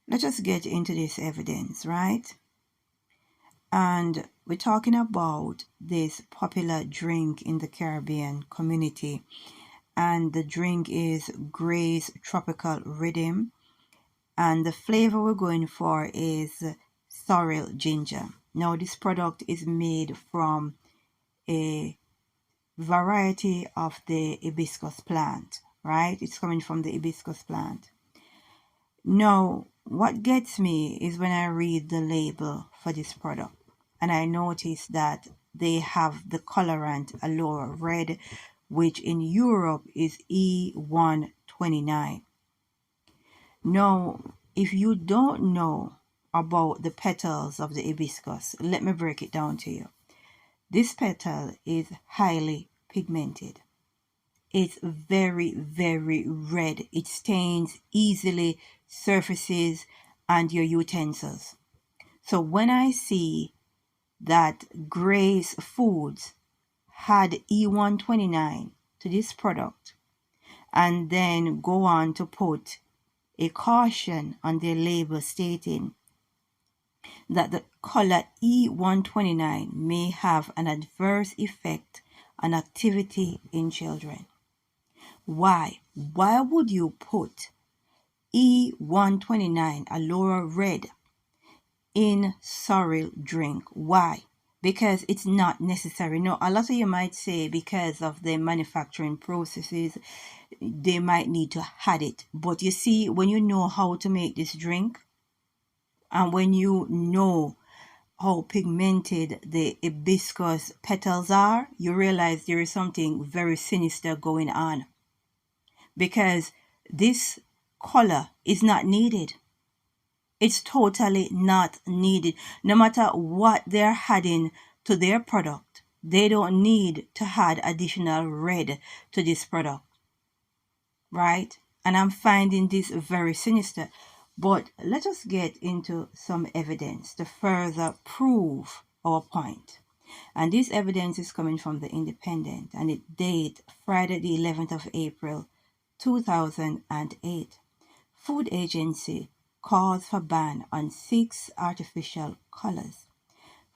Let us get into this evidence, right? And we're talking about this popular drink in the Caribbean community. And the drink is Gray's Tropical Rhythm. And the flavor we're going for is sorrel ginger. Now, this product is made from a variety of the hibiscus plant, right? It's coming from the hibiscus plant. Now, what gets me is when I read the label for this product and I notice that they have the colorant ALLURA Red, which in Europe is E129. Now, if you don't know about the petals of the hibiscus, let me break it down to you. This petal is highly pigmented. It's very, very red. It stains easily surfaces and your utensils. So when I see that Gray's Foods had E129 to this product and then go on to put a caution on their label stating that the color E129 may have an adverse effect on activity in children. Why? Why would you put E129 ALLURA Red in sorrel drink? Why? Because it's not necessary. No, a lot of you might say because of the manufacturing processes, they might need to add it. But you see, when you know how to make this drink, and when you know how pigmented the hibiscus petals are, you realize there is something very sinister going on. Because this color is not needed. It's totally not needed. No matter what they're adding to their product, they don't need to add additional red to this product. Right? And I'm finding this very sinister. But let us get into some evidence to further prove our point. And this evidence is coming from the Independent, and it dates Friday the 11th of April 2008. Food Agency calls for ban on 6 artificial colors.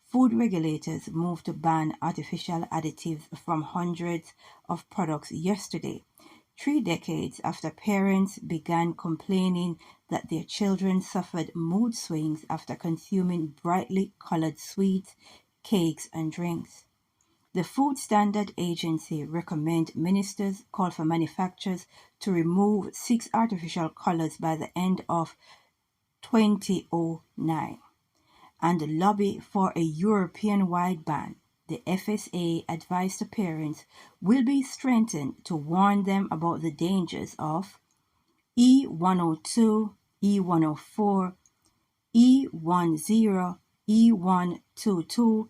Food regulators moved to ban artificial additives from hundreds of products yesterday, 3 decades after parents began complaining that their children suffered mood swings after consuming brightly colored sweets, cakes, and drinks. The Food Standard Agency recommends ministers call for manufacturers to remove 6 artificial colors by the end of 2009 and lobby for a European-wide ban. The FSA advised the parents will be strengthened to warn them about the dangers of E102, E104, E10, E122,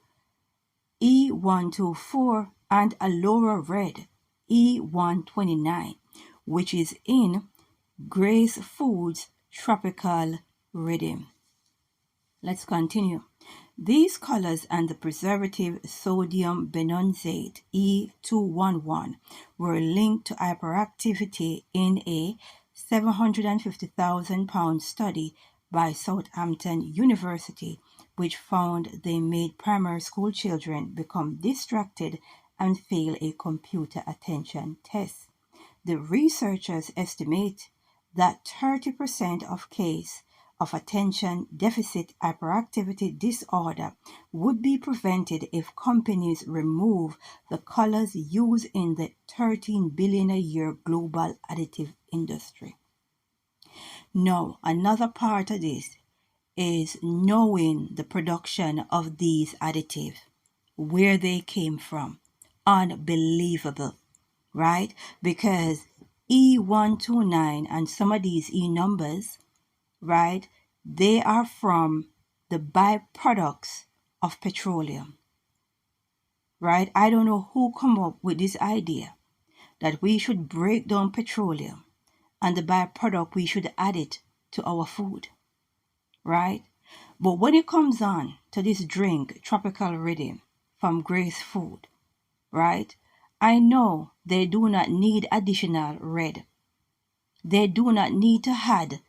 E124, and ALLURA Red E129, which is in Gray's Foods Tropical Rhythm. Let's continue. These colors and the preservative sodium benzoate E211 were linked to hyperactivity in a 750,000-pound study by Southampton University, which found they made primary school children become distracted and fail a computer attention test. The researchers estimate that 30% of cases of attention deficit hyperactivity disorder would be prevented if companies remove the colors used in the $13 billion a year global additive industry. Now, another part of this is knowing the production of these additives, where they came from. Unbelievable, right? Because E129 and some of these E numbers, right, they are from the byproducts of petroleum, right? I don't know who come up with this idea that we should break down petroleum and the byproduct, we should add it to our food, right? But when it comes on to this drink, Tropical Rhythm from Gray's Food, right, I know they do not need additional red. They do not need to add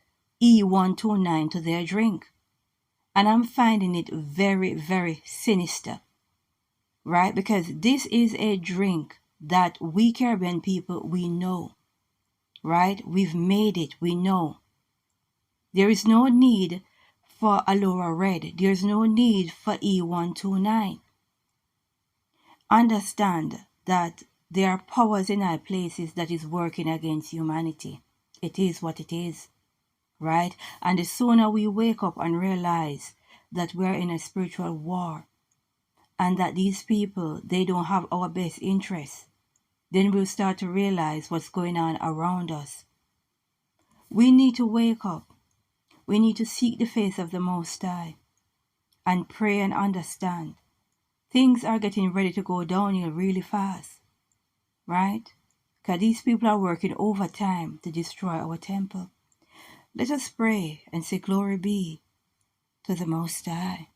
e129 to their drink. And I'm finding it very, very sinister, right? Because this is a drink that we Caribbean people, we know, right? We've made it, we know. There is no need for ALLURA Red. There's no need for e129. Understand that there are powers in high places that is working against humanity. It is what it is, right? And the sooner we wake up and realize that we're in a spiritual war and that these people, they don't have our best interests, then we'll start to realize what's going on around us. We need to wake up. We need to seek the face of the Most High and pray and understand. Things are getting ready to go downhill really fast, right? Because these people are working overtime to destroy our temple. Let us pray and say glory be to the Most High.